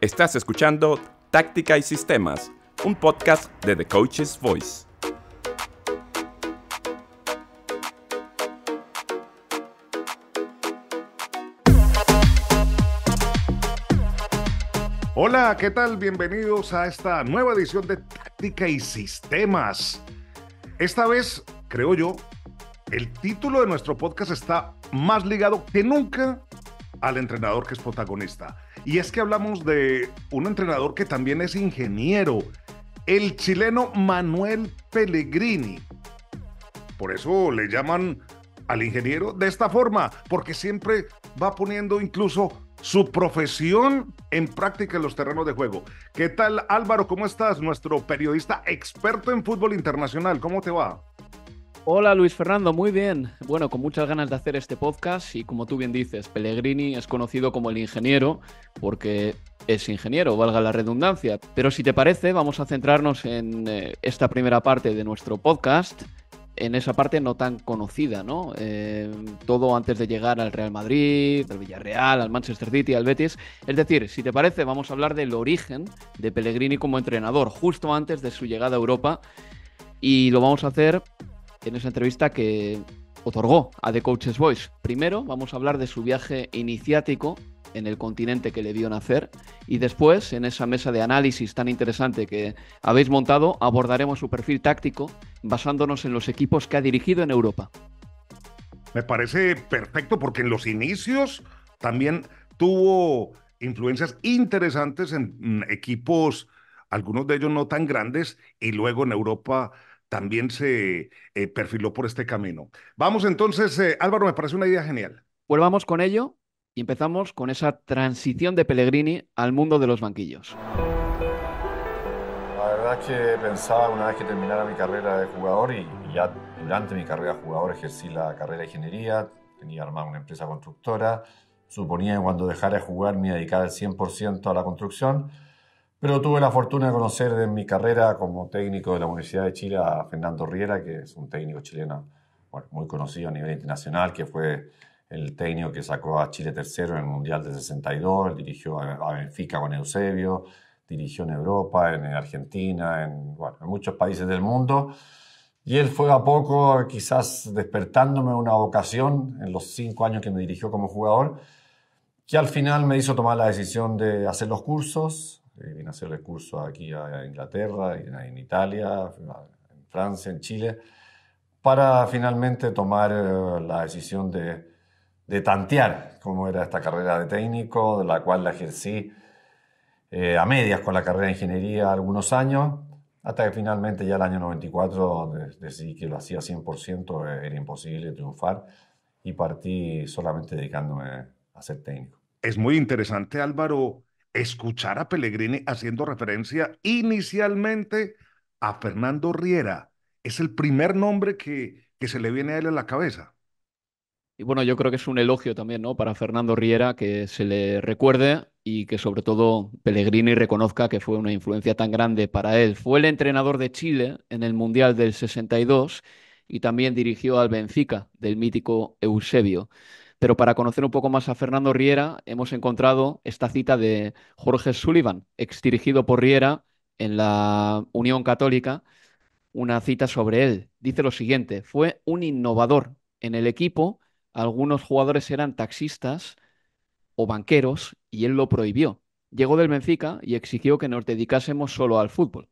Estás escuchando Táctica y Sistemas, un podcast de The Coach's Voice. Hola, ¿qué tal? Bienvenidos a esta nueva edición de Táctica y Sistemas. Esta vez, creo yo, el título de nuestro podcast está más ligado que nunca al entrenador que es protagonista. Y es que hablamos de un entrenador que también es ingeniero, el chileno Manuel Pellegrini. Por eso le llaman al ingeniero de esta forma, porque siempre va poniendo incluso su profesión en práctica en los terrenos de juego. ¿Qué tal, Álvaro? ¿Cómo estás? Nuestro periodista experto en fútbol internacional. ¿Cómo te va? Hola Luis Fernando, muy bien. Bueno, con muchas ganas de hacer este podcast y como tú bien dices, Pellegrini es conocido como el ingeniero porque es ingeniero, valga la redundancia. Pero si te parece, vamos a centrarnos en esta primera parte de nuestro podcast, en esa parte no tan conocida, ¿no? Todo antes de llegar al Real Madrid, al Villarreal, al Manchester City, al Betis. Es decir, si te parece, vamos a hablar del origen de Pellegrini como entrenador, justo antes de su llegada a Europa, y lo vamos a hacer en esa entrevista que otorgó a The Coach's Voice. Primero vamos a hablar de su viaje iniciático en el continente que le vio nacer y después, en esa mesa de análisis tan interesante que habéis montado, abordaremos su perfil táctico basándonos en los equipos que ha dirigido en Europa. Me parece perfecto porque en los inicios también tuvo influencias interesantes en equipos, algunos de ellos no tan grandes, y luego en Europa también se perfiló por este camino. Vamos entonces, Álvaro, me parece una idea genial. Pues vamos con ello y empezamos con esa transición de Pellegrini al mundo de los banquillos. La verdad es que pensaba una vez que terminara mi carrera de jugador y ya durante mi carrera de jugador ejercí la carrera de ingeniería, tenía armada una empresa constructora, suponía que cuando dejara de jugar me iba a dedicar al 100% a la construcción, pero tuve la fortuna de conocer en mi carrera como técnico de la Universidad de Chile a Fernando Riera, que es un técnico chileno, bueno, muy conocido a nivel internacional, que fue el técnico que sacó a Chile tercero en el Mundial de 62, dirigió a Benfica con Eusebio, dirigió en Europa, en Argentina, bueno, en muchos países del mundo. Y él fue a poco quizás despertándome una vocación en los 5 años que me dirigió como jugador, que al final me hizo tomar la decisión de hacer los cursos. Vine a hacer el curso aquí a Inglaterra, en Italia, en Francia, en Chile, para finalmente tomar la decisión de tantear cómo era esta carrera de técnico, de la cual la ejercí a medias con la carrera de ingeniería algunos años, hasta que finalmente ya el año 94 decidí que lo hacía 100%, era imposible triunfar y partí solamente dedicándome a ser técnico. Es muy interesante, Álvaro, escuchar a Pellegrini haciendo referencia inicialmente a Fernando Riera. Es el primer nombre que se le viene a él a la cabeza. Y bueno, yo creo que es un elogio también, ¿no?, para Fernando Riera, que se le recuerde y que sobre todo Pellegrini reconozca que fue una influencia tan grande para él. Fue el entrenador de Chile en el Mundial del 62 y también dirigió al Benfica del mítico Eusebio. Pero para conocer un poco más a Fernando Riera, hemos encontrado esta cita de Jorge Sullivan, ex dirigido por Riera en la Unión Católica, una cita sobre él. Dice lo siguiente: fue un innovador en el equipo. Algunos jugadores eran taxistas o banqueros y él lo prohibió. Llegó del Benfica y exigió que nos dedicásemos solo al fútbol.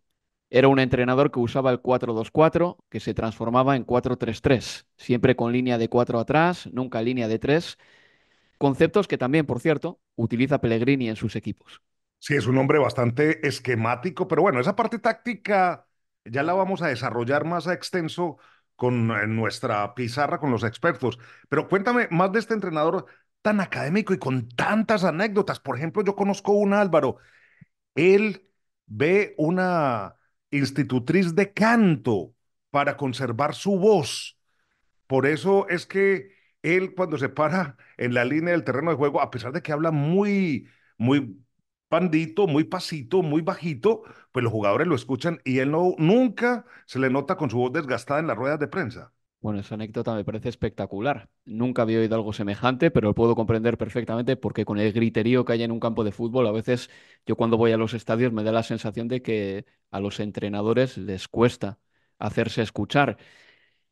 Era un entrenador que usaba el 4-2-4, que se transformaba en 4-3-3, siempre con línea de 4 atrás, nunca línea de 3, conceptos que también, por cierto, utiliza Pellegrini en sus equipos. Sí, es un hombre bastante esquemático, pero bueno, esa parte táctica ya la vamos a desarrollar más a extenso con nuestra pizarra, con los expertos. Pero cuéntame más de este entrenador tan académico y con tantas anécdotas. Por ejemplo, yo conozco un Álvaro. Él ve una institutriz de canto para conservar su voz. Por eso es que él cuando se para en la línea del terreno de juego, a pesar de que habla muy pandito, muy pasito, muy bajito, pues los jugadores lo escuchan y él no, nunca se le nota con su voz desgastada en las ruedas de prensa. Bueno, esa anécdota me parece espectacular. Nunca había oído algo semejante, pero lo puedo comprender perfectamente porque con el griterío que hay en un campo de fútbol, a veces yo cuando voy a los estadios me da la sensación de que a los entrenadores les cuesta hacerse escuchar.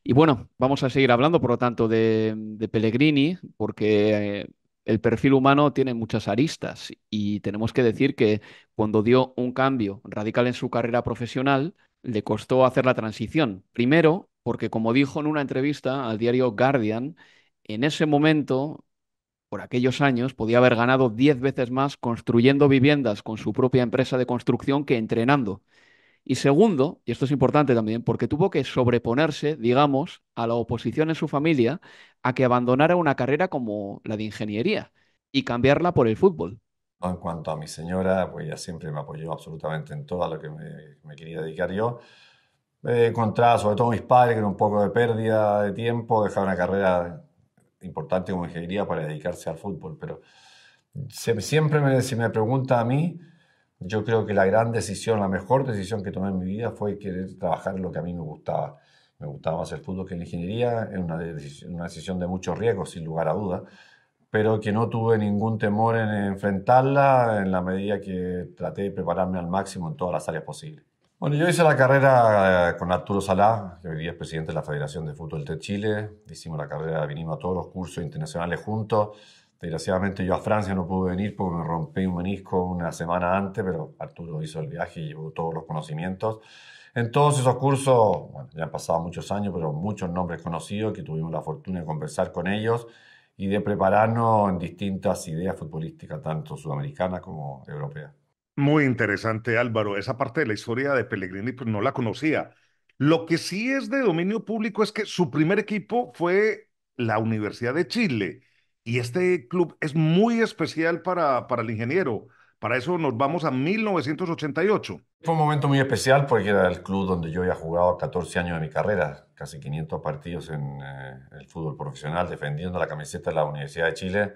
Y bueno, vamos a seguir hablando, por lo tanto, de Pellegrini, porque el perfil humano tiene muchas aristas y tenemos que decir que cuando dio un cambio radical en su carrera profesional, le costó hacer la transición. Primero, porque como dijo en una entrevista al diario Guardian, en ese momento, por aquellos años, podía haber ganado 10 veces más construyendo viviendas con su propia empresa de construcción que entrenando. Y segundo, y esto es importante también, porque tuvo que sobreponerse, digamos, a la oposición en su familia a que abandonara una carrera como la de ingeniería y cambiarla por el fútbol. ¿No? En cuanto a mi señora, pues ella siempre me apoyó absolutamente en todo a lo que me quería dedicar yo. Encontraba, sobre todo mis padres, que era un poco de pérdida de tiempo, dejar una carrera importante como ingeniería para dedicarse al fútbol. Pero siempre, si me pregunta a mí, yo creo que la gran decisión, la mejor decisión que tomé en mi vida fue querer trabajar en lo que a mí me gustaba. Me gustaba más el fútbol que la ingeniería, es una decisión de mucho riesgo, sin lugar a dudas, pero que no tuve ningún temor en enfrentarla en la medida que traté de prepararme al máximo en todas las áreas posibles. Bueno, yo hice la carrera con Arturo Salá, que hoy día es presidente de la Federación de Fútbol de Chile. Hicimos la carrera, vinimos a todos los cursos internacionales juntos. Desgraciadamente yo a Francia no pude venir porque me rompí un menisco una semana antes, pero Arturo hizo el viaje y llevó todos los conocimientos. En todos esos cursos, bueno, ya han pasado muchos años, pero muchos nombres conocidos que tuvimos la fortuna de conversar con ellos y de prepararnos en distintas ideas futbolísticas, tanto sudamericanas como europeas. Muy interesante, Álvaro. Esa parte de la historia de Pellegrini pues, no la conocía. Lo que sí es de dominio público es que su primer equipo fue la Universidad de Chile y este club es muy especial para el ingeniero. Para eso nos vamos a 1988. Fue un momento muy especial porque era el club donde yo había jugado 14 años de mi carrera, casi 500 partidos en el fútbol profesional, defendiendo la camiseta de la Universidad de Chile.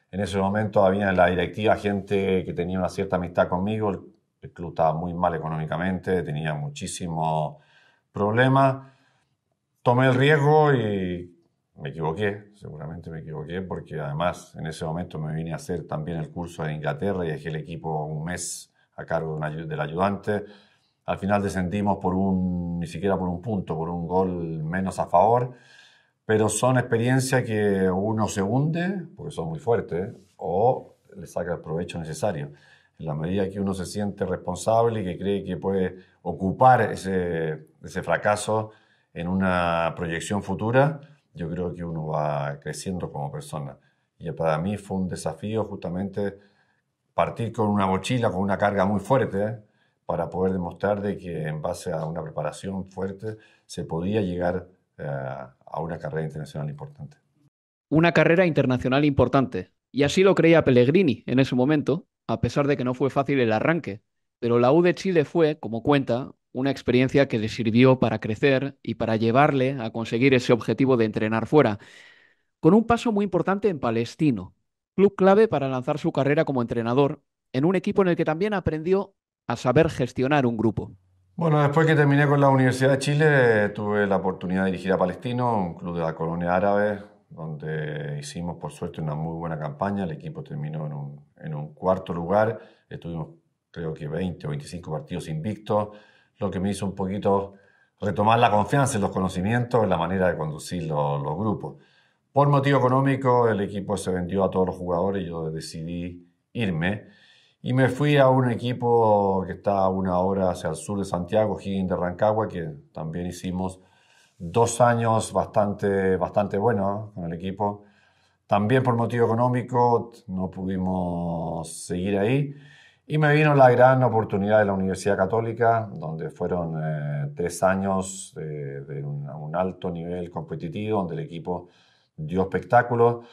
En ese momento había en la directiva gente que tenía una cierta amistad conmigo. El club estaba muy mal económicamente, tenía muchísimos problemas. Tomé el riesgo y me equivoqué, seguramente me equivoqué, porque además en ese momento me vine a hacer también el curso en Inglaterra y dejé el equipo un mes a cargo del ayudante. Al final descendimos ni siquiera por un punto, por un gol menos a favor, pero son experiencias que uno se hunde, porque son muy fuertes, o le saca el provecho necesario. En la medida que uno se siente responsable y que cree que puede ocupar ese fracaso en una proyección futura, yo creo que uno va creciendo como persona. Y para mí fue un desafío justamente partir con una mochila, con una carga muy fuerte, para poder demostrar de que en base a una preparación fuerte se podía llegar a una carrera internacional importante. Una carrera internacional importante. Y así lo creía Pellegrini en ese momento, a pesar de que no fue fácil el arranque. Pero la U de Chile fue, como cuenta, una experiencia que le sirvió para crecer y para llevarle a conseguir ese objetivo de entrenar fuera, con un paso muy importante en Palestino, club clave para lanzar su carrera como entrenador, en un equipo en el que también aprendió a saber gestionar un grupo. Bueno, después que terminé con la Universidad de Chile, tuve la oportunidad de dirigir a Palestino, un club de la colonia árabe, donde hicimos por suerte una muy buena campaña. El equipo terminó en un cuarto lugar. Estuvimos creo que 20 o 25 partidos invictos, lo que me hizo un poquito retomar la confianza en los conocimientos, en la manera de conducir los grupos. Por motivo económico, el equipo se vendió a todos los jugadores y yo decidí irme. Y me fui a un equipo que está a una hora hacia el sur de Santiago, Higgins de Rancagua, que también hicimos 2 años bastante buenos con el equipo. También por motivo económico no pudimos seguir ahí. Y me vino la gran oportunidad de la Universidad Católica, donde fueron 3 años de un alto nivel competitivo, donde el equipo dio espectáculos,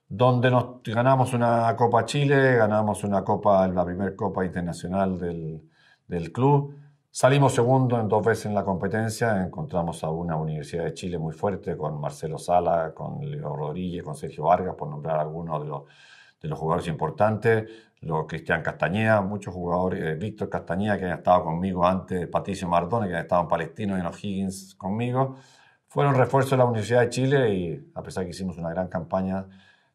donde nos ganamos una Copa Chile, ganamos una Copa, la primera Copa Internacional del club. Salimos segundo en 2 veces en la competencia, encontramos a una Universidad de Chile muy fuerte, con Marcelo Sala, con Leo Rodríguez, con Sergio Vargas, por nombrar algunos de los jugadores importantes, Cristian Castañeda, muchos jugadores, Víctor Castañeda, que han estado conmigo antes, Patricio Mardone, que han estado en Palestino y en O'Higgins conmigo. Fueron refuerzos de la Universidad de Chile y a pesar que hicimos una gran campaña,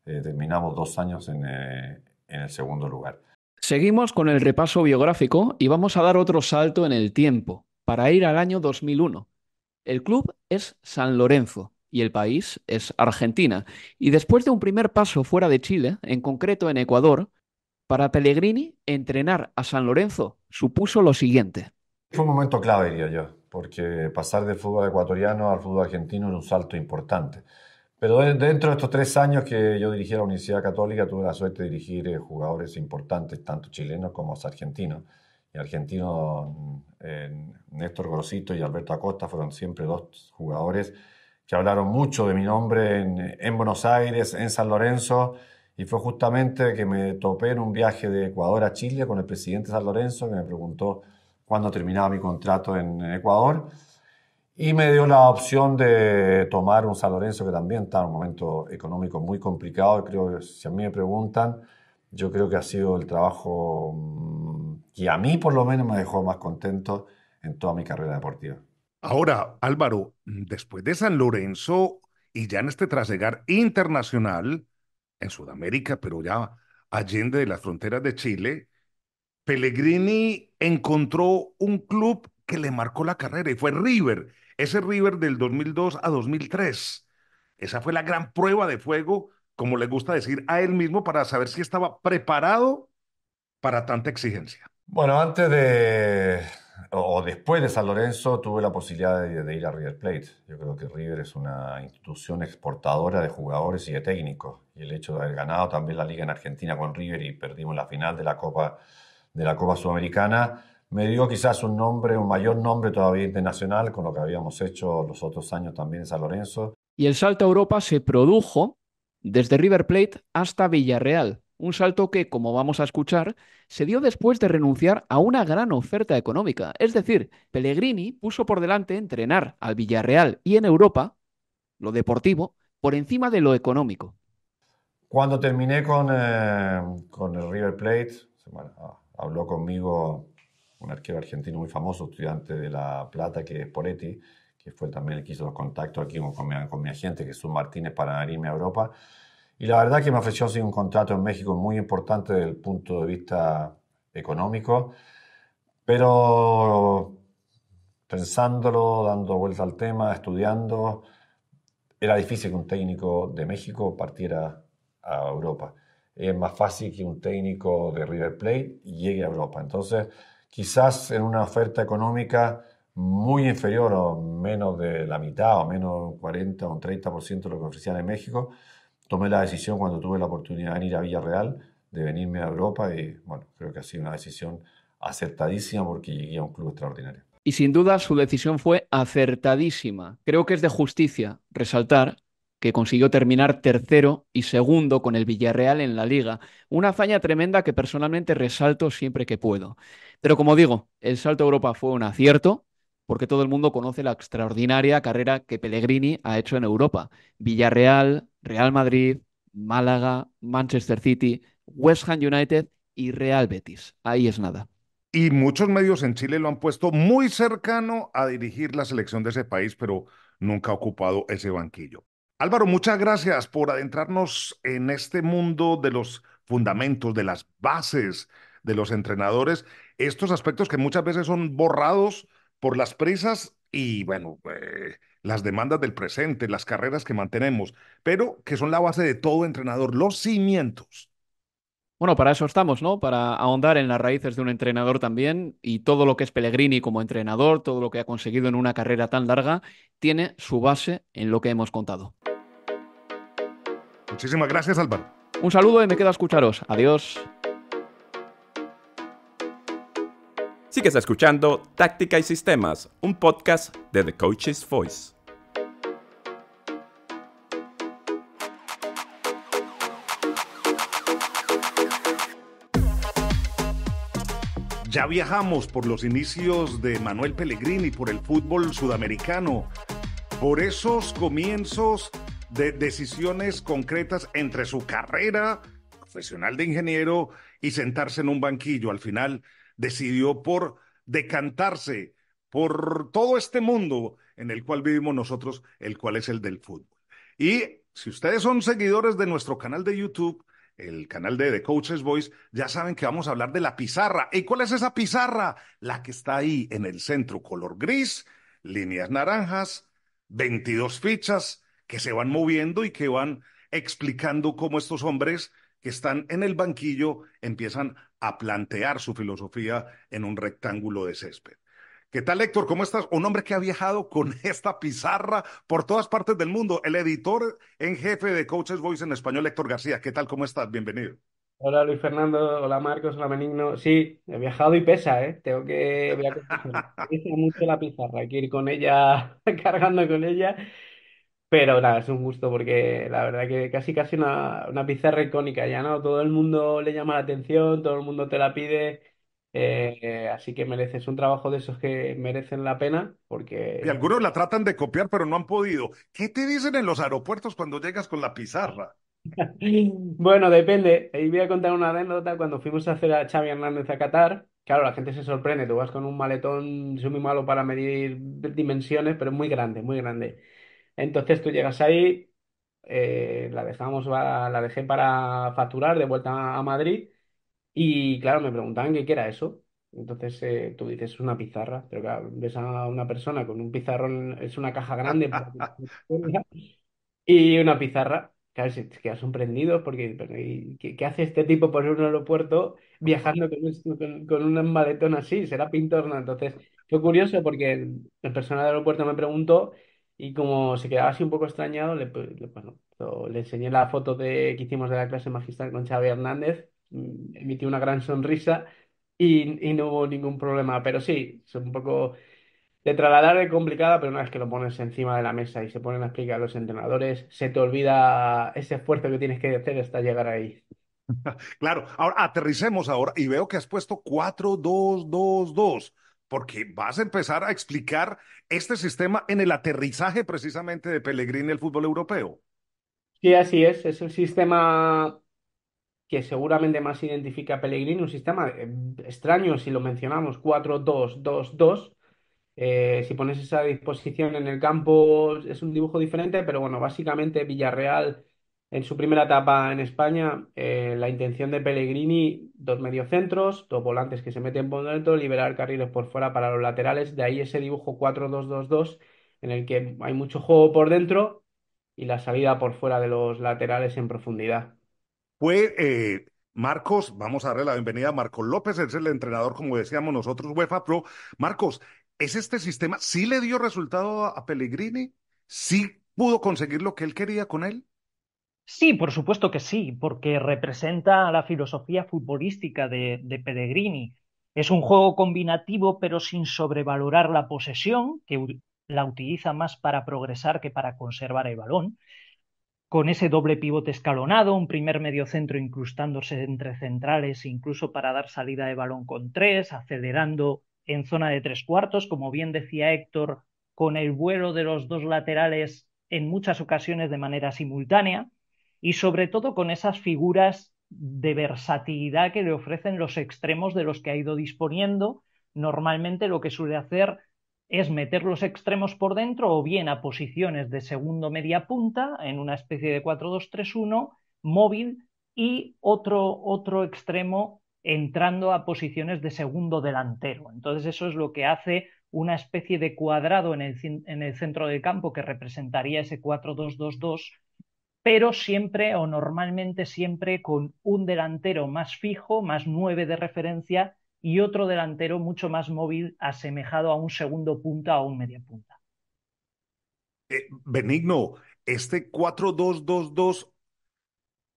terminamos 2 años en el segundo lugar. Seguimos con el repaso biográfico y vamos a dar otro salto en el tiempo, para ir al año 2001. El club es San Lorenzo y el país es Argentina. Y después de un primer paso fuera de Chile, en concreto en Ecuador, para Pellegrini, entrenar a San Lorenzo supuso lo siguiente. Fue un momento clave, diría yo, porque pasar del fútbol ecuatoriano al fútbol argentino era un salto importante. Pero dentro de estos 3 años que yo dirigí a la Universidad Católica, tuve la suerte de dirigir jugadores importantes, tanto chilenos como argentinos. Y argentinos, Néstor Gorosito y Alberto Acosta fueron siempre dos jugadores que hablaron mucho de mi nombre en Buenos Aires, en San Lorenzo. Y fue justamente que me topé en un viaje de Ecuador a Chile con el presidente de San Lorenzo, que me preguntó cuándo terminaba mi contrato en Ecuador. Y me dio la opción de tomar un San Lorenzo que también está en un momento económico muy complicado. Y creo que si a mí me preguntan, yo creo que ha sido el trabajo que a mí por lo menos me dejó más contento en toda mi carrera deportiva. Ahora, Álvaro, después de San Lorenzo y ya en este trasegar internacional en Sudamérica, pero ya allende de las fronteras de Chile, Pellegrini encontró un club que le marcó la carrera y fue River, ese River del 2002 a 2003. Esa fue la gran prueba de fuego, como le gusta decir a él mismo, para saber si estaba preparado para tanta exigencia. Bueno, antes de o después de San Lorenzo tuve la posibilidad de ir a River Plate. Yo creo que River es una institución exportadora de jugadores y de técnicos. Y el hecho de haber ganado también la liga en Argentina con River y perdimos la final de la Copa Sudamericana, me dio quizás un nombre, un mayor nombre todavía internacional con lo que habíamos hecho los otros años también en San Lorenzo. Y el salto a Europa se produjo desde River Plate hasta Villarreal. Un salto que, como vamos a escuchar, se dio después de renunciar a una gran oferta económica. Es decir, Pellegrini puso por delante entrenar al Villarreal y en Europa, lo deportivo, por encima de lo económico. Cuando terminé con el River Plate, bueno, habló conmigo un arquero argentino muy famoso, estudiante de La Plata, que es Poretti, que fue también el que hizo los contactos aquí con mi agente, Jesús Martínez, para irme a Europa. Y la verdad que me ofreció sí, un contrato en México muy importante desde el punto de vista económico, pero pensándolo, dando vuelta al tema, estudiando, era difícil que un técnico de México partiera a Europa. Es más fácil que un técnico de River Plate llegue a Europa. Entonces, quizás en una oferta económica muy inferior o menos de la mitad o menos un 40 o un 30% de lo que ofrecían en México, tomé la decisión cuando tuve la oportunidad de ir a Villarreal de venirme a Europa y bueno, creo que ha sido una decisión acertadísima porque llegué a un club extraordinario. Y sin duda su decisión fue acertadísima. Creo que es de justicia resaltar que consiguió terminar tercero y segundo con el Villarreal en la Liga. Una hazaña tremenda que personalmente resalto siempre que puedo. Pero como digo, el salto a Europa fue un acierto porque todo el mundo conoce la extraordinaria carrera que Pellegrini ha hecho en Europa. Villarreal, Real Madrid, Málaga, Manchester City, West Ham United y Real Betis. Ahí es nada. Y muchos medios en Chile lo han puesto muy cercano a dirigir la selección de ese país, pero nunca ha ocupado ese banquillo. Álvaro, muchas gracias por adentrarnos en este mundo de los fundamentos, de las bases de los entrenadores, estos aspectos que muchas veces son borrados por las prisas y, bueno, las demandas del presente, las carreras que mantenemos, pero que son la base de todo entrenador, los cimientos. Bueno, para eso estamos, ¿no? Para ahondar en las raíces de un entrenador también y todo lo que es Pellegrini como entrenador, todo lo que ha conseguido en una carrera tan larga, tiene su base en lo que hemos contado. Muchísimas gracias, Álvaro. Un saludo y me quedo a escucharos. Adiós. Sigues escuchando Táctica y Sistemas, un podcast de The Coach's Voice. Ya viajamos por los inicios de Manuel Pellegrini, por el fútbol sudamericano, por esos comienzos de decisiones concretas entre su carrera profesional de ingeniero y sentarse en un banquillo. Al final decidió por decantarse por todo este mundo en el cual vivimos nosotros, el cual es el del fútbol. Y si ustedes son seguidores de nuestro canal de YouTube, el canal de The Coach's Voice, ya saben que vamos a hablar de la pizarra. ¿Y cuál es esa pizarra? La que está ahí en el centro, color gris, líneas naranjas, 22 fichas que se van moviendo y que van explicando cómo estos hombres que están en el banquillo empiezan a plantear su filosofía en un rectángulo de césped. ¿Qué tal, Héctor? ¿Cómo estás? Un hombre que ha viajado con esta pizarra por todas partes del mundo. El editor en jefe de Coaches Voice en español, Héctor García. ¿Qué tal? ¿Cómo estás? Bienvenido. Hola Luis Fernando, hola Marcos, hola Benigno. Sí, he viajado y pesa, ¿eh? Voy a confesar, pesa mucho la pizarra, hay que ir con ella, cargando con ella. Pero nada, es un gusto porque la verdad que casi una pizarra icónica ya, ¿no? Todo el mundo le llama la atención, todo el mundo te la pide. Así que mereces un trabajo de esos que merecen la pena Y porque algunos la tratan de copiar, pero no han podido. ¿Qué te dicen en los aeropuertos cuando llegas con la pizarra? bueno, depende. Y voy a contar una anécdota. Cuando fuimos a hacer a Xavi Hernández a Qatar, claro, la gente se sorprende. Tú vas con un maletón, es muy malo para medir dimensiones, pero es muy grande, muy grande. Entonces tú llegas ahí, la dejé para facturar de vuelta a Madrid. Y claro, me preguntaban qué era eso. Entonces tú dices, es una pizarra, pero claro, ves a una persona con un pizarrón, es una caja grande para y una pizarra. Claro, se te quedas sorprendido porque pero, ¿y qué hace este tipo por un aeropuerto viajando con un maletón así? Será pintor, ¿no? Entonces, fue curioso porque el personal del aeropuerto me preguntó y como se quedaba así un poco extrañado, bueno, le enseñé la foto que hicimos de la clase magistral con Xavi Hernández, emitió una gran sonrisa y no hubo ningún problema. Pero sí, es un poco de trasladar es complicada, pero una vez que lo pones encima de la mesa y se ponen a explicar a los entrenadores, se te olvida ese esfuerzo que tienes que hacer hasta llegar ahí. Claro, ahora aterricemos ahora y veo que has puesto 4-2-2-2, porque vas a empezar a explicar este sistema en el aterrizaje precisamente de Pellegrini el fútbol europeo. Sí, así es el sistema que seguramente más identifica a Pellegrini, un sistema extraño si lo mencionamos, 4-2-2-2. Si pones esa disposición en el campo es un dibujo diferente, pero bueno, básicamente Villarreal en su primera etapa en España, la intención de Pellegrini, dos mediocentros, dos volantes que se meten por dentro, liberar carriles por fuera para los laterales, de ahí ese dibujo 4-2-2-2 en el que hay mucho juego por dentro y la salida por fuera de los laterales en profundidad. Fue Marcos, vamos a darle la bienvenida a Marcos López, es el entrenador, como decíamos nosotros, UEFA Pro. Marcos, ¿es este sistema? ¿Sí le dio resultado a Pellegrini? ¿Sí pudo conseguir lo que él quería con él? Sí, por supuesto que sí, porque representa la filosofía futbolística de Pellegrini. Es un juego combinativo, pero sin sobrevalorar la posesión, que la utiliza más para progresar que para conservar el balón, con ese doble pivote escalonado, un primer mediocentro incrustándose entre centrales, incluso para dar salida de balón con tres, acelerando en zona de tres cuartos, como bien decía Héctor, con el vuelo de los dos laterales en muchas ocasiones de manera simultánea y sobre todo con esas figuras de versatilidad que le ofrecen los extremos de los que ha ido disponiendo. Normalmente lo que suele hacer es meter los extremos por dentro o bien a posiciones de segundo media punta en una especie de 4-2-3-1 móvil y otro extremo entrando a posiciones de segundo delantero. Entonces eso es lo que hace una especie de cuadrado en el centro del campo que representaría ese 4-2-2-2, pero siempre o normalmente siempre con un delantero más fijo, más 9 de referencia y otro delantero mucho más móvil, asemejado a un segundo punta o un media punta. Benigno, este 4-2-2-2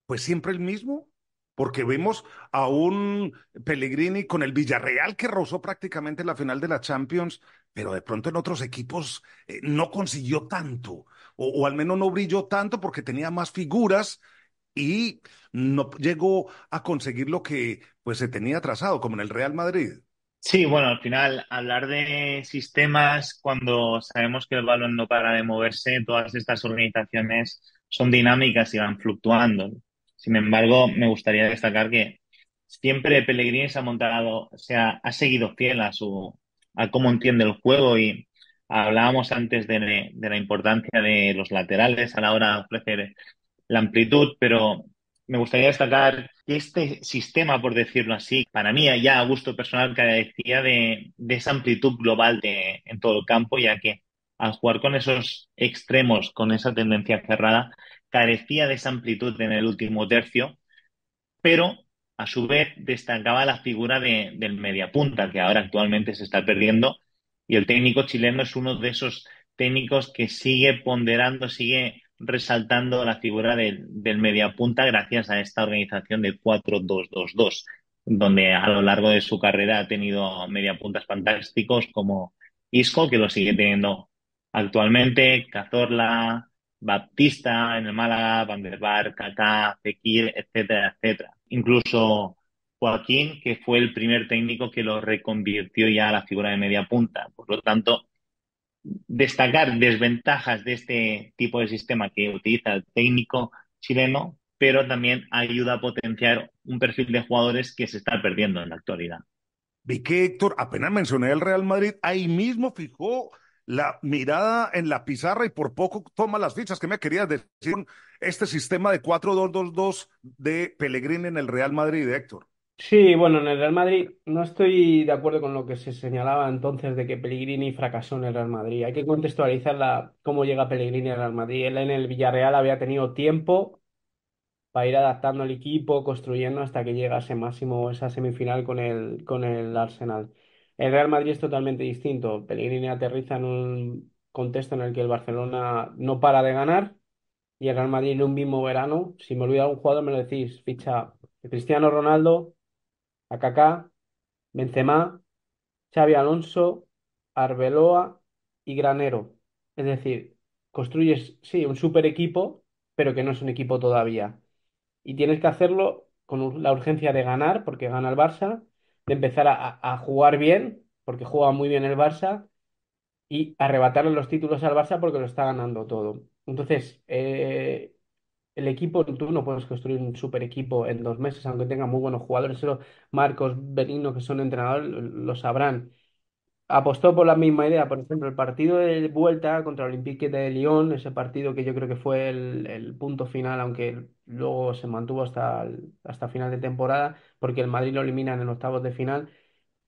pues siempre el mismo, porque vimos a un Pellegrini con el Villarreal que rozó prácticamente la final de la Champions, pero de pronto en otros equipos no consiguió tanto, o al menos no brilló tanto porque tenía más figuras y no llegó a conseguir lo que pues se tenía trazado, como en el Real Madrid. Sí, bueno, al final hablar de sistemas cuando sabemos que el balón no para de moverse, todas estas organizaciones son dinámicas y van fluctuando. Sin embargo, me gustaría destacar que siempre Pellegrini se ha montado, o sea, ha seguido fiel a cómo entiende el juego y Hablábamos antes de la importancia de los laterales a la hora de ofrecer la amplitud, pero me gustaría destacar que este sistema, por decirlo así, para mí ya a gusto personal carecía de esa amplitud global en todo el campo, ya que al jugar con esos extremos, con esa tendencia cerrada, carecía de esa amplitud en el último tercio, pero a su vez destacaba la figura del mediapunta, que ahora actualmente se está perdiendo, y el técnico chileno es uno de esos técnicos que sigue ponderando, sigue resaltando la figura del mediapunta gracias a esta organización del 4-2-2-2, donde a lo largo de su carrera ha tenido mediapuntas fantásticos como Isco, que lo sigue teniendo actualmente, Cazorla, Baptista en el Málaga, Van der Vaart, Kaká, Fekir, etcétera, etcétera. Incluso Joaquín, que fue el primer técnico que lo reconvirtió ya a la figura de media punta. Por lo tanto, destacar desventajas de este tipo de sistema que utiliza el técnico chileno, pero también ayuda a potenciar un perfil de jugadores que se está perdiendo en la actualidad. Vi que Héctor, apenas mencioné el Real Madrid, ahí mismo fijó la mirada en la pizarra y por poco toma las fichas. ¿Qué me querías decir con este sistema de 4-2-2-2 de Pellegrini en el Real Madrid, Héctor? Sí, bueno, en el Real Madrid no estoy de acuerdo con lo que se señalaba entonces de que Pellegrini fracasó en el Real Madrid. Hay que contextualizar cómo llega Pellegrini al Real Madrid. Él en el Villarreal había tenido tiempo para ir adaptando el equipo, construyendo hasta que llegase máximo esa semifinal con el Arsenal. El Real Madrid es totalmente distinto. Pellegrini aterriza en un contexto en el que el Barcelona no para de ganar y el Real Madrid en un mismo verano, si me olvida un jugador me lo decís, ficha a Cristiano Ronaldo, a Kaká, Benzema, Xavi Alonso, Arbeloa y Granero. Es decir, construyes, sí, un super equipo, pero que no es un equipo todavía. Y tienes que hacerlo con la urgencia de ganar, porque gana el Barça, de empezar a jugar bien, porque juega muy bien el Barça, y arrebatarle los títulos al Barça porque lo está ganando todo. Entonces, el equipo, tú no puedes construir un super equipo en 2 meses, aunque tenga muy buenos jugadores. Eso Marcos, Benigno, que son entrenadores, lo sabrán. Apostó por la misma idea, por ejemplo, el partido de vuelta contra Olympique de Lyon, ese partido que yo creo que fue el punto final, aunque luego se mantuvo hasta final de temporada, porque el Madrid lo eliminan en octavos de final.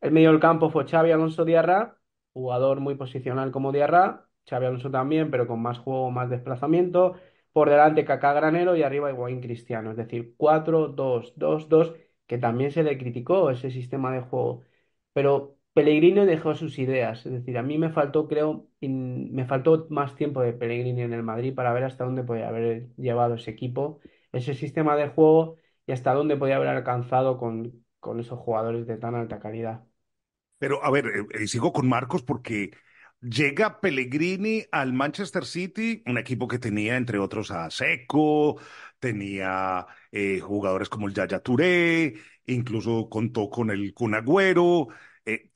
El medio del campo fue Xavi Alonso Diarra, jugador muy posicional como Diarra, Xavi Alonso también, pero con más juego, más desplazamiento. Por delante Kaká Granero y arriba Higuaín Cristiano, es decir, 4-2-2-2, que también se le criticó ese sistema de juego. Pero Pellegrini dejó sus ideas, es decir, a mí me faltó, creo, me faltó más tiempo de Pellegrini en el Madrid para ver hasta dónde podía haber llevado ese equipo, ese sistema de juego y hasta dónde podía haber alcanzado con esos jugadores de tan alta calidad. Pero a ver, sigo con Marcos porque llega Pellegrini al Manchester City, un equipo que tenía entre otros a Seco, tenía jugadores como el Yaya Touré, incluso contó con el Kun Agüero,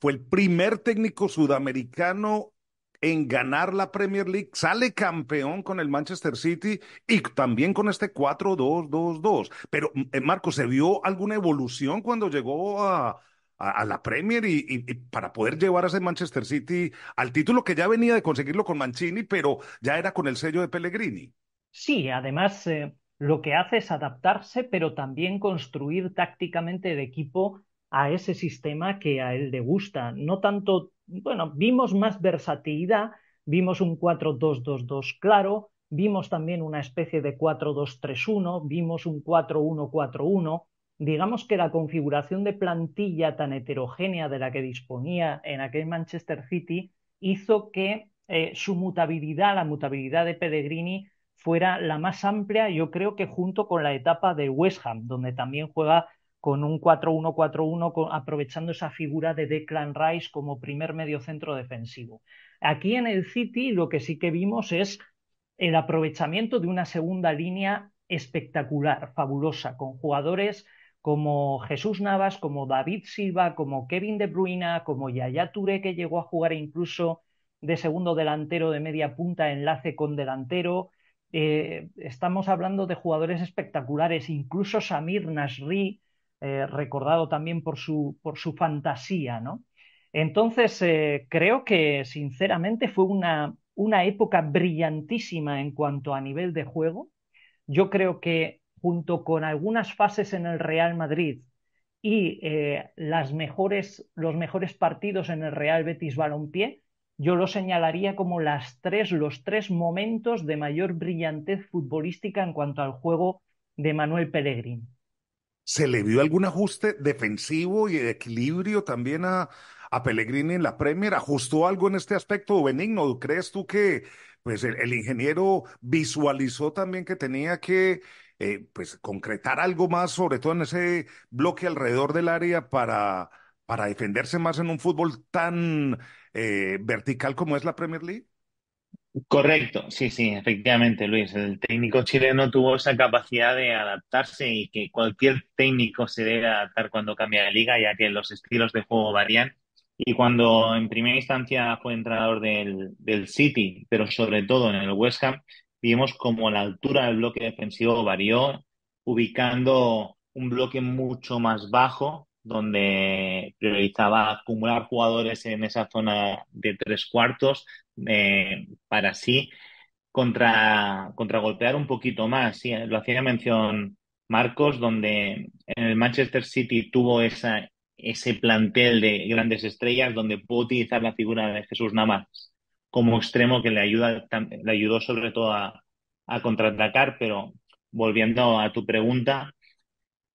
fue el primer técnico sudamericano en ganar la Premier League, sale campeón con el Manchester City y también con este 4-2-2-2. Pero, Marcos, ¿se vio alguna evolución cuando llegó a la Premier y para poder llevar a ese Manchester City al título que ya venía de conseguirlo con Mancini, pero ya era con el sello de Pellegrini? Sí, además lo que hace es adaptarse, pero también construir tácticamente el equipo a ese sistema que a él le gusta. No tanto, bueno, vimos más versatilidad, vimos un 4-2-2-2 claro, vimos también una especie de 4-2-3-1, vimos un 4-1-4-1. Digamos que la configuración de plantilla tan heterogénea de la que disponía en aquel Manchester City hizo que su mutabilidad, la mutabilidad de Pellegrini, fuera la más amplia, yo creo que junto con la etapa de West Ham, donde también juega con un 4-1-4-1, aprovechando esa figura de Declan Rice como primer mediocentro defensivo. Aquí en el City lo que sí que vimos es el aprovechamiento de una segunda línea espectacular, fabulosa, con jugadores como Jesús Navas, como David Silva, como Kevin De Bruyne, como Yaya Touré, que llegó a jugar incluso de segundo delantero de media punta, enlace con delantero. Estamos hablando de jugadores espectaculares, incluso Samir Nasri, recordado también por su fantasía, ¿no? Entonces, creo que sinceramente fue una época brillantísima en cuanto a nivel de juego. Yo creo que junto con algunas fases en el Real Madrid y los mejores partidos en el Real Betis Balompié, yo lo señalaría como los tres momentos de mayor brillantez futbolística en cuanto al juego de Manuel Pellegrini. ¿Se le vio algún ajuste defensivo y de equilibrio también a Pellegrini en la Premier? ¿Ajustó algo en este aspecto, Benigno? ¿Crees tú que pues, el ingeniero visualizó también que tenía que pues, concretar algo más, sobre todo en ese bloque alrededor del área para defenderse más en un fútbol tan vertical como es la Premier League? Correcto, sí, sí, efectivamente, Luis. El técnico chileno tuvo esa capacidad de adaptarse y que cualquier técnico se debe adaptar cuando cambia de liga, ya que los estilos de juego varían. Y cuando en primera instancia fue entrenador del City, pero sobre todo en el West Ham, vimos como la altura del bloque defensivo varió, ubicando un bloque mucho más bajo, donde priorizaba acumular jugadores en esa zona de tres cuartos para así contragolpear un poquito más. Sí, lo hacía mención Marcos, donde en el Manchester City tuvo ese plantel de grandes estrellas, donde pudo utilizar la figura de Jesús Navas como extremo que le ayudó sobre todo a contraatacar, pero volviendo a tu pregunta,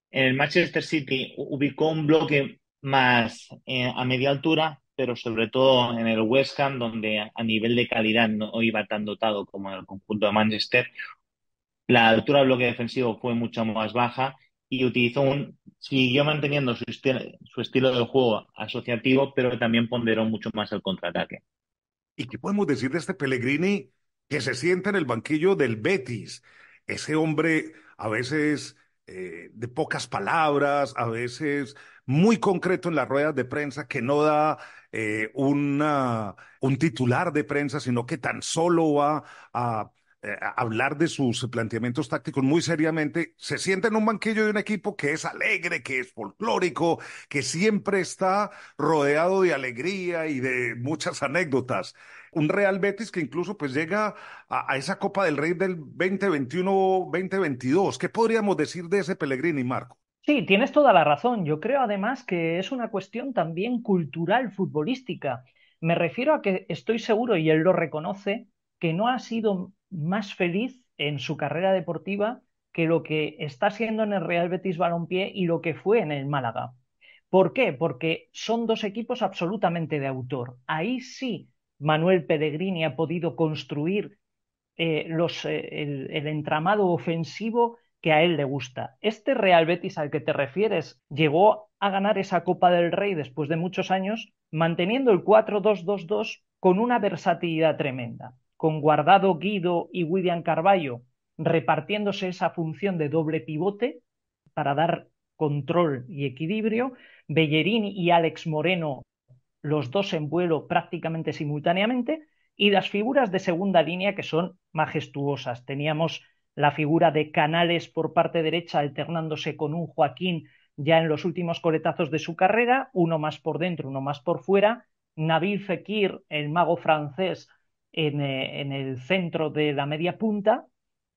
en el Manchester City ubicó un bloque más a media altura, pero sobre todo en el West Ham, donde a nivel de calidad no iba tan dotado como en el conjunto de Manchester, la altura del bloque defensivo fue mucho más baja y siguió manteniendo su estilo de juego asociativo, pero también ponderó mucho más el contraataque. ¿Y qué podemos decir de este Pellegrini que se sienta en el banquillo del Betis? Ese hombre a veces de pocas palabras, a veces muy concreto en las ruedas de prensa, que no da un titular de prensa, sino que tan solo va a hablar de sus planteamientos tácticos muy seriamente. Se sienta en un banquillo de un equipo que es alegre, que es folclórico, que siempre está rodeado de alegría y de muchas anécdotas. Un Real Betis que incluso pues llega a esa Copa del Rey del 2021-2022. ¿Qué podríamos decir de ese Pellegrini, Marco? Sí, tienes toda la razón. Yo creo además que es una cuestión también cultural, futbolística. Me refiero a que estoy seguro, y él lo reconoce, que no ha sido más feliz en su carrera deportiva que lo que está siendo en el Real Betis Balompié y lo que fue en el Málaga. ¿Por qué? Porque son dos equipos absolutamente de autor. Ahí sí, Manuel Pellegrini ha podido construir el entramado ofensivo que a él le gusta. Este Real Betis al que te refieres llegó a ganar esa Copa del Rey después de muchos años, manteniendo el 4-2-2-2 con una versatilidad tremenda, con Guardado, Guido y William Carballo repartiéndose esa función de doble pivote para dar control y equilibrio, Bellerín y Alex Moreno, los dos en vuelo prácticamente simultáneamente, y las figuras de segunda línea que son majestuosas. Teníamos la figura de Canales por parte derecha alternándose con un Joaquín ya en los últimos coletazos de su carrera, uno más por dentro, uno más por fuera, Nabil Fekir, el mago francés, en el centro de la media punta,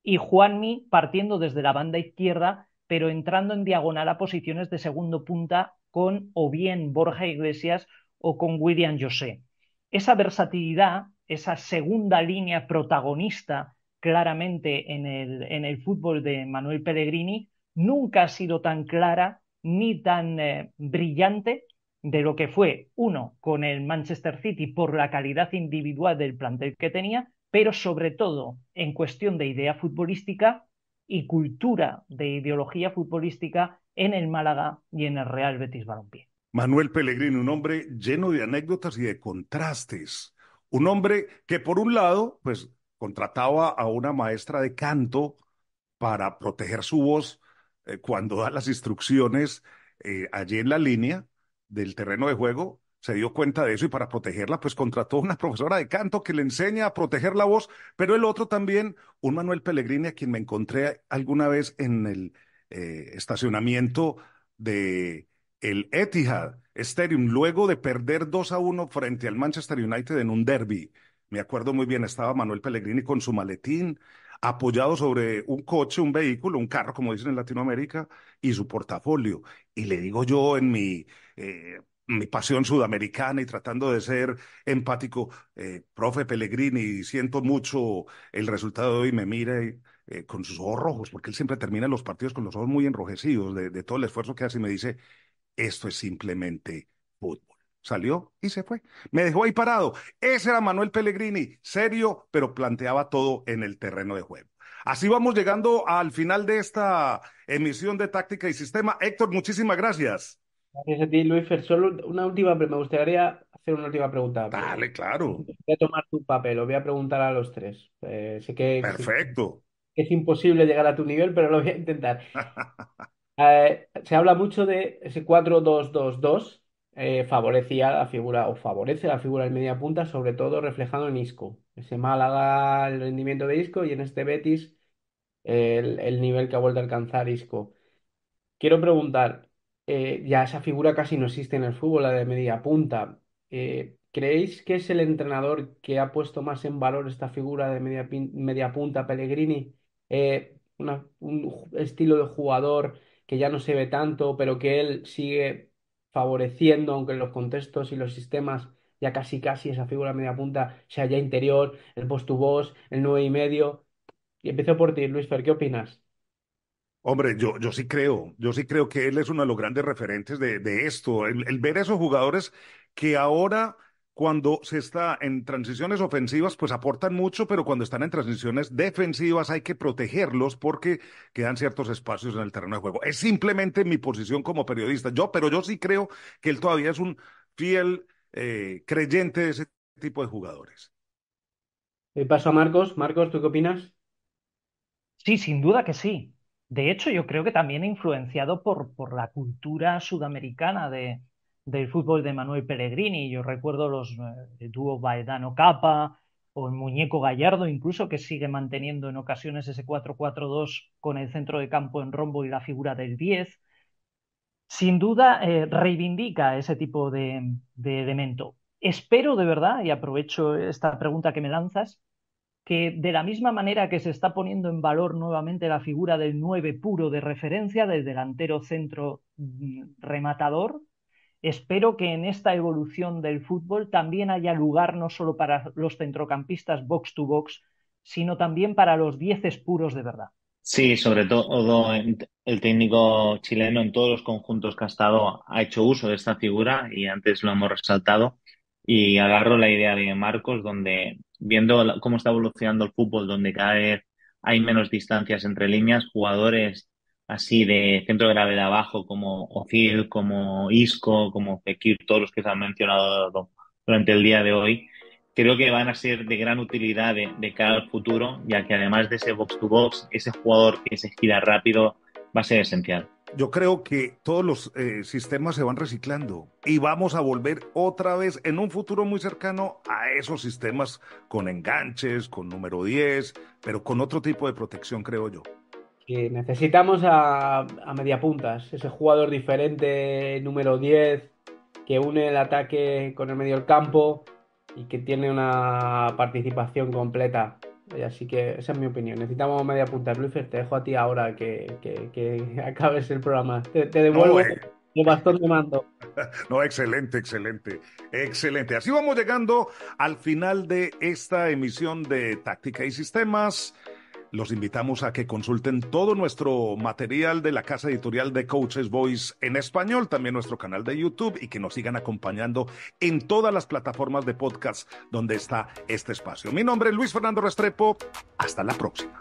y Juanmi partiendo desde la banda izquierda, pero entrando en diagonal a posiciones de segundo punta con o bien Borja Iglesias o con William José. Esa versatilidad, esa segunda línea protagonista claramente en el fútbol de Manuel Pellegrini, nunca ha sido tan clara ni tan brillante de lo que fue, uno, con el Manchester City por la calidad individual del plantel que tenía, pero sobre todo en cuestión de idea futbolística y cultura de ideología futbolística en el Málaga y en el Real Betis Balompié. Manuel Pellegrini, un hombre lleno de anécdotas y de contrastes. Un hombre que por un lado, pues contrataba a una maestra de canto para proteger su voz cuando da las instrucciones allí en la línea del terreno de juego. Se dio cuenta de eso y para protegerla, pues contrató a una profesora de canto que le enseña a proteger la voz, pero el otro también, un Manuel Pellegrini a quien me encontré alguna vez en el estacionamiento de el Etihad Stadium, luego de perder 2-1 frente al Manchester United en un derby. Me acuerdo muy bien, estaba Manuel Pellegrini con su maletín, apoyado sobre un coche, un vehículo, un carro, como dicen en Latinoamérica, y su portafolio. Y le digo yo en mi pasión sudamericana y tratando de ser empático, profe Pellegrini, siento mucho el resultado de hoy, me mira con sus ojos rojos, porque él siempre termina los partidos con los ojos muy enrojecidos de todo el esfuerzo que hace y me dice, esto es simplemente fútbol. Salió y se fue. Me dejó ahí parado. Ese era Manuel Pellegrini, serio, pero planteaba todo en el terreno de juego. Así vamos llegando al final de esta emisión de Táctica y Sistema. Héctor, muchísimas gracias. Gracias a ti, Luis Fer. Solo una última, me gustaría hacer una última pregunta. Dale, claro. Voy a tomar tu papel, lo voy a preguntar a los tres. Sé Perfecto. que es imposible llegar a tu nivel, pero lo voy a intentar. Se habla mucho de ese 4-2-2-2, favorecía la figura, o favorece la figura del media punta, sobre todo reflejado en Isco. Ese Málaga, el rendimiento de Isco, y en este Betis, el nivel que ha vuelto a alcanzar Isco. Quiero preguntar, ya esa figura casi no existe en el fútbol, la de media punta. ¿Creéis que es el entrenador que ha puesto más en valor esta figura de media punta, Pellegrini? Un estilo de jugador que ya no se ve tanto, pero que él sigue favoreciendo, aunque en los contextos y los sistemas ya casi casi esa figura de media punta sea ya interior, el post to box, el 9,5. Y empiezo por ti, Luis Fer, ¿qué opinas? Hombre, yo sí creo que él es uno de los grandes referentes de esto. El ver esos jugadores que ahora, cuando se está en transiciones ofensivas, pues aportan mucho, pero cuando están en transiciones defensivas hay que protegerlos porque quedan ciertos espacios en el terreno de juego. Es simplemente mi posición como periodista. Pero yo sí creo que él todavía es un fiel creyente de ese tipo de jugadores. Paso a Marcos. Marcos, ¿tú qué opinas? Sí, sin duda que sí. De hecho, yo creo que también influenciado por la cultura sudamericana del fútbol de Manuel Pellegrini. Yo recuerdo el dúo Baedano Capa o el Muñeco Gallardo, incluso, que sigue manteniendo en ocasiones ese 4-4-2 con el centro de campo en rombo y la figura del 10. Sin duda, reivindica ese tipo de elemento. Espero de verdad, y aprovecho esta pregunta que me lanzas, que de la misma manera que se está poniendo en valor nuevamente la figura del 9 puro de referencia, del delantero centro rematador, espero que en esta evolución del fútbol también haya lugar no solo para los centrocampistas box to box, sino también para los 10 puros de verdad. Sí, sobre todo el técnico chileno en todos los conjuntos que ha estado ha hecho uso de esta figura y antes lo hemos resaltado. Y agarro la idea de Marcos, donde viendo cómo está evolucionando el fútbol, donde cada vez hay menos distancias entre líneas, jugadores así de centro de gravedad bajo como Ozil, como Isco, como Fekir, todos los que se han mencionado durante el día de hoy, creo que van a ser de gran utilidad de cara al futuro, ya que además de ese box to box, ese jugador que se gira rápido va a ser esencial. Yo creo que todos los sistemas se van reciclando y vamos a volver otra vez en un futuro muy cercano a esos sistemas con enganches, con número 10, pero con otro tipo de protección, creo yo. Que necesitamos a mediapuntas, ese jugador diferente, número 10, que une el ataque con el medio del campo y que tiene una participación completa. Así que esa es mi opinión. Necesitamos media punta. Luis, te dejo a ti ahora que acabes el programa. Te devuelvo el bastón de mando. No, excelente, excelente, excelente. Así vamos llegando al final de esta emisión de Táctica y Sistemas. Los invitamos a que consulten todo nuestro material de la casa editorial de Coaches Voice en español, también nuestro canal de YouTube y que nos sigan acompañando en todas las plataformas de podcast donde está este espacio. Mi nombre es Luis Fernando Restrepo. Hasta la próxima.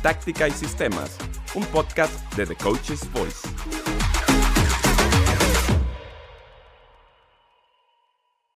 Táctica y Sistemas, un podcast de The Coach's Voice.